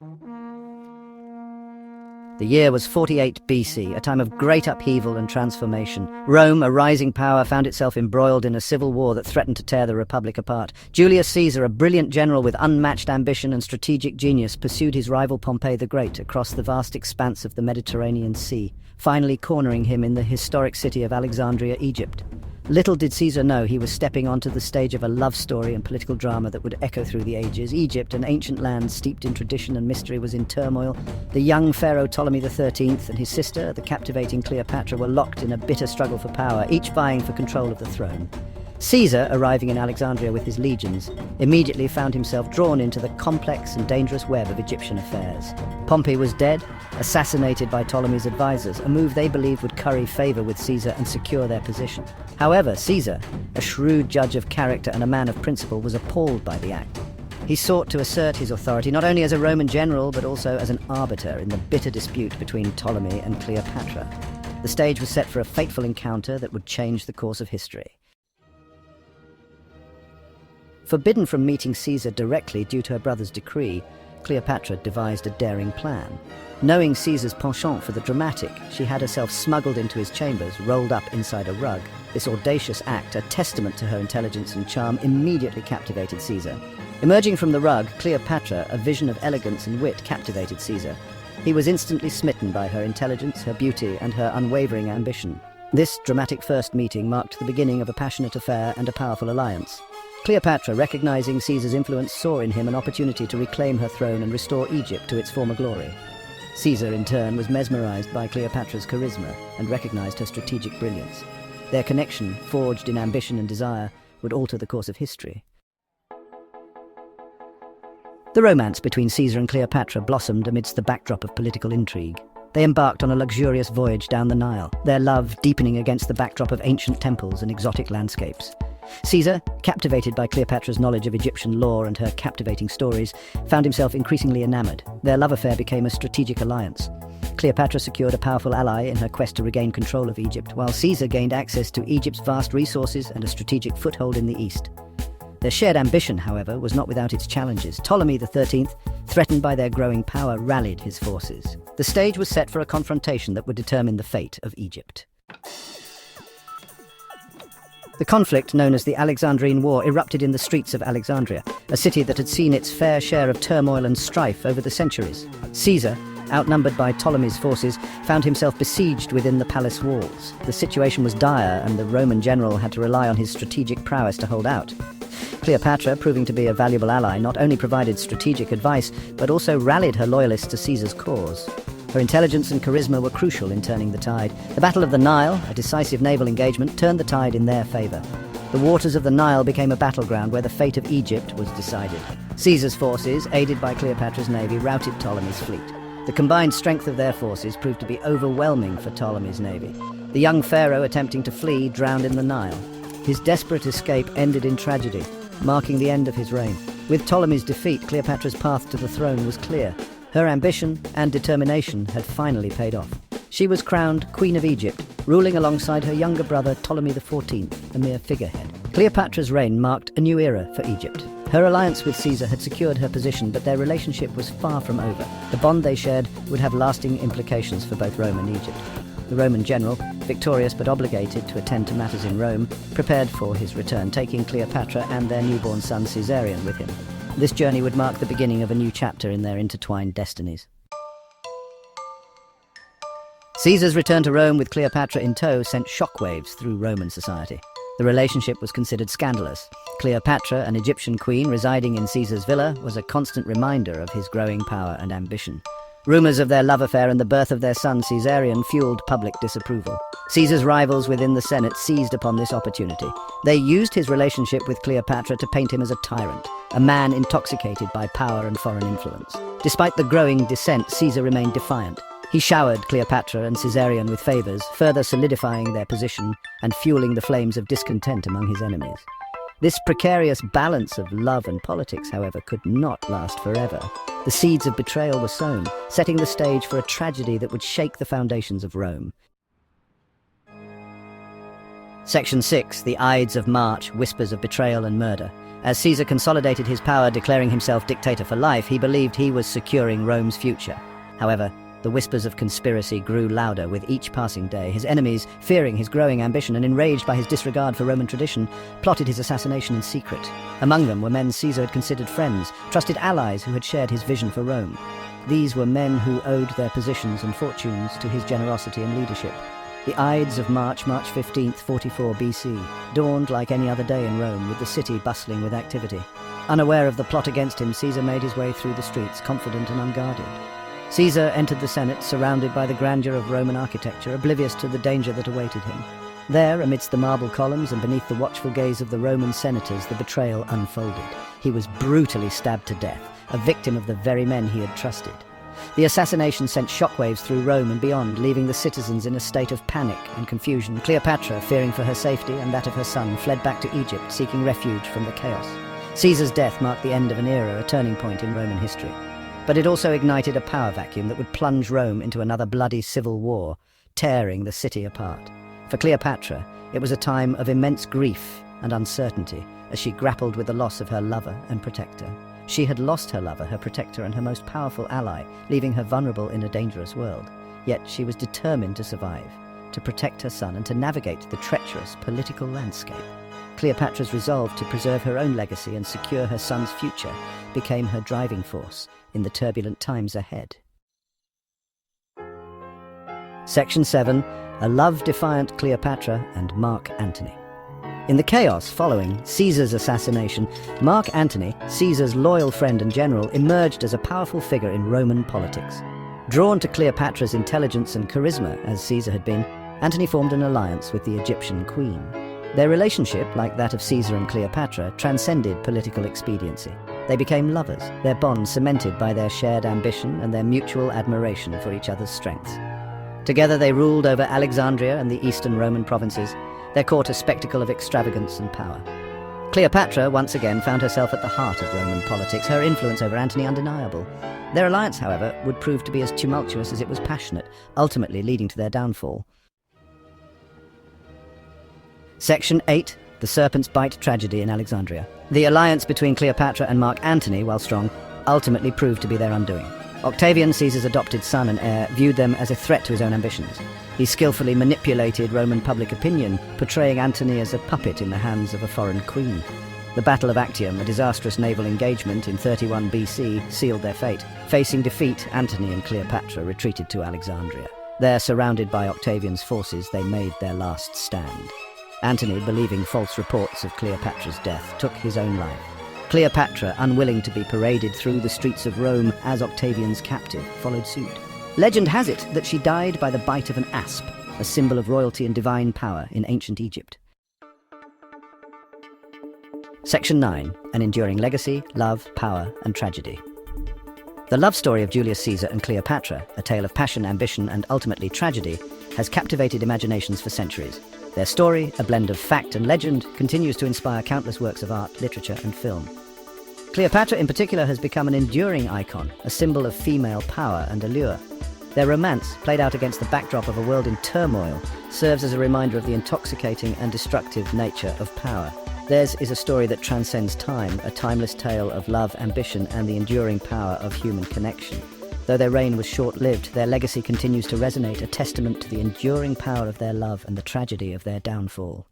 The year was 48 BC, a time of great upheaval and transformation. Rome, a rising power, found itself embroiled in a civil war that threatened to tear the Republic apart. Julius Caesar, a brilliant general with unmatched ambition and strategic genius, pursued his rival Pompey the Great across the vast expanse of the Mediterranean Sea, finally cornering him in the historic city of Alexandria, Egypt. Little did Caesar know he was stepping onto the stage of a love story and political drama that would echo through the ages. Egypt, an ancient land steeped in tradition and mystery, was in turmoil. The young pharaoh Ptolemy XIII and his sister, the captivating Cleopatra, were locked in a bitter struggle for power, each vying for control of the throne. Caesar, arriving in Alexandria with his legions, immediately found himself drawn into the complex and dangerous web of Egyptian affairs. Pompey was dead, assassinated by Ptolemy's advisors, a move they believed would curry favour with Caesar and secure their position. However, Caesar, a shrewd judge of character and a man of principle, was appalled by the act. He sought to assert his authority not only as a Roman general, but also as an arbiter in the bitter dispute between Ptolemy and Cleopatra. The stage was set for a fateful encounter that would change the course of history. Forbidden from meeting Caesar directly due to her brother's decree, Cleopatra devised a daring plan. Knowing Caesar's penchant for the dramatic, she had herself smuggled into his chambers, rolled up inside a rug. This audacious act, a testament to her intelligence and charm, immediately captivated Caesar. Emerging from the rug, Cleopatra, a vision of elegance and wit, captivated Caesar. He was instantly smitten by her intelligence, her beauty, and her unwavering ambition. This dramatic first meeting marked the beginning of a passionate affair and a powerful alliance. Cleopatra, recognizing Caesar's influence, saw in him an opportunity to reclaim her throne and restore Egypt to its former glory. Caesar, in turn, was mesmerized by Cleopatra's charisma and recognized her strategic brilliance. Their connection, forged in ambition and desire, would alter the course of history. The romance between Caesar and Cleopatra blossomed amidst the backdrop of political intrigue. They embarked on a luxurious voyage down the Nile, their love deepening against the backdrop of ancient temples and exotic landscapes. Caesar, captivated by Cleopatra's knowledge of Egyptian lore and her captivating stories, found himself increasingly enamored. Their love affair became a strategic alliance. Cleopatra secured a powerful ally in her quest to regain control of Egypt, while Caesar gained access to Egypt's vast resources and a strategic foothold in the east. Their shared ambition, however, was not without its challenges. Ptolemy XIII, threatened by their growing power, rallied his forces. The stage was set for a confrontation that would determine the fate of Egypt. The conflict, known as the Alexandrine War, erupted in the streets of Alexandria, a city that had seen its fair share of turmoil and strife over the centuries. Caesar, outnumbered by Ptolemy's forces, found himself besieged within the palace walls. The situation was dire, and the Roman general had to rely on his strategic prowess to hold out. Cleopatra, proving to be a valuable ally, not only provided strategic advice, but also rallied her loyalists to Caesar's cause. Her intelligence and charisma were crucial in turning the tide. The Battle of the Nile, a decisive naval engagement, turned the tide in their favour. The waters of the Nile became a battleground where the fate of Egypt was decided. Caesar's forces, aided by Cleopatra's navy, routed Ptolemy's fleet. The combined strength of their forces proved to be overwhelming for Ptolemy's navy. The young pharaoh, attempting to flee, drowned in the Nile. His desperate escape ended in tragedy, marking the end of his reign. With Ptolemy's defeat, Cleopatra's path to the throne was clear. Her ambition and determination had finally paid off. She was crowned Queen of Egypt, ruling alongside her younger brother Ptolemy XIV, a mere figurehead. Cleopatra's reign marked a new era for Egypt. Her alliance with Caesar had secured her position, but their relationship was far from over. The bond they shared would have lasting implications for both Rome and Egypt. The Roman general, victorious but obligated to attend to matters in Rome, prepared for his return, taking Cleopatra and their newborn son Caesarion with him. This journey would mark the beginning of a new chapter in their intertwined destinies. Caesar's return to Rome with Cleopatra in tow sent shockwaves through Roman society. The relationship was considered scandalous. Cleopatra, an Egyptian queen residing in Caesar's villa, was a constant reminder of his growing power and ambition. Rumours of their love affair and the birth of their son Caesarion fueled public disapproval. Caesar's rivals within the Senate seized upon this opportunity. They used his relationship with Cleopatra to paint him as a tyrant, a man intoxicated by power and foreign influence. Despite the growing dissent, Caesar remained defiant. He showered Cleopatra and Caesarion with favours, further solidifying their position and fueling the flames of discontent among his enemies. This precarious balance of love and politics, however, could not last forever. The seeds of betrayal were sown, setting the stage for a tragedy that would shake the foundations of Rome. Section 6, The Ides of March, Whispers of Betrayal and Murder. As Caesar consolidated his power, declaring himself dictator for life, he believed he was securing Rome's future. However, the whispers of conspiracy grew louder with each passing day. His enemies, fearing his growing ambition and enraged by his disregard for Roman tradition, plotted his assassination in secret. Among them were men Caesar had considered friends, trusted allies who had shared his vision for Rome. These were men who owed their positions and fortunes to his generosity and leadership. The Ides of March 15th, 44 BC, dawned like any other day in Rome, with the city bustling with activity. Unaware of the plot against him, Caesar made his way through the streets, confident and unguarded. Caesar entered the Senate, surrounded by the grandeur of Roman architecture, oblivious to the danger that awaited him. There, amidst the marble columns and beneath the watchful gaze of the Roman senators, the betrayal unfolded. He was brutally stabbed to death, a victim of the very men he had trusted. The assassination sent shockwaves through Rome and beyond, leaving the citizens in a state of panic and confusion. Cleopatra, fearing for her safety and that of her son, fled back to Egypt, seeking refuge from the chaos. Caesar's death marked the end of an era, a turning point in Roman history. But it also ignited a power vacuum that would plunge Rome into another bloody civil war, tearing the city apart. For Cleopatra, it was a time of immense grief and uncertainty as she grappled with the loss of her lover and protector. She had lost her lover, her protector, and her most powerful ally, leaving her vulnerable in a dangerous world. Yet she was determined to survive, to protect her son, and to navigate the treacherous political landscape. Cleopatra's resolve to preserve her own legacy and secure her son's future became her driving force in the turbulent times ahead. Section 7. A love-defiant Cleopatra and Mark Antony. In the chaos following Caesar's assassination, Mark Antony, Caesar's loyal friend and general, emerged as a powerful figure in Roman politics. Drawn to Cleopatra's intelligence and charisma, as Caesar had been, Antony formed an alliance with the Egyptian queen. Their relationship, like that of Caesar and Cleopatra, transcended political expediency. They became lovers, their bond cemented by their shared ambition and their mutual admiration for each other's strengths. Together they ruled over Alexandria and the eastern Roman provinces, their court a spectacle of extravagance and power. Cleopatra once again found herself at the heart of Roman politics, her influence over Antony undeniable. Their alliance, however, would prove to be as tumultuous as it was passionate, ultimately leading to their downfall. Section 8. The Serpent's Bite Tragedy in Alexandria. The alliance between Cleopatra and Mark Antony, while strong, ultimately proved to be their undoing. Octavian, Caesar's adopted son and heir, viewed them as a threat to his own ambitions. He skillfully manipulated Roman public opinion, portraying Antony as a puppet in the hands of a foreign queen. The Battle of Actium, a disastrous naval engagement in 31 BC, sealed their fate. Facing defeat, Antony and Cleopatra retreated to Alexandria. There, surrounded by Octavian's forces, they made their last stand. Antony, believing false reports of Cleopatra's death, took his own life. Cleopatra, unwilling to be paraded through the streets of Rome as Octavian's captive, followed suit. Legend has it that she died by the bite of an asp, a symbol of royalty and divine power in ancient Egypt. Section 9. An enduring legacy, love, power, and tragedy. The love story of Julius Caesar and Cleopatra, a tale of passion, ambition, and ultimately tragedy, has captivated imaginations for centuries. Their story, a blend of fact and legend, continues to inspire countless works of art, literature, and film. Cleopatra in particular has become an enduring icon, a symbol of female power and allure. Their romance, played out against the backdrop of a world in turmoil, serves as a reminder of the intoxicating and destructive nature of power. Theirs is a story that transcends time, a timeless tale of love, ambition, and the enduring power of human connection. Though their reign was short-lived, their legacy continues to resonate, a testament to the enduring power of their love and the tragedy of their downfall.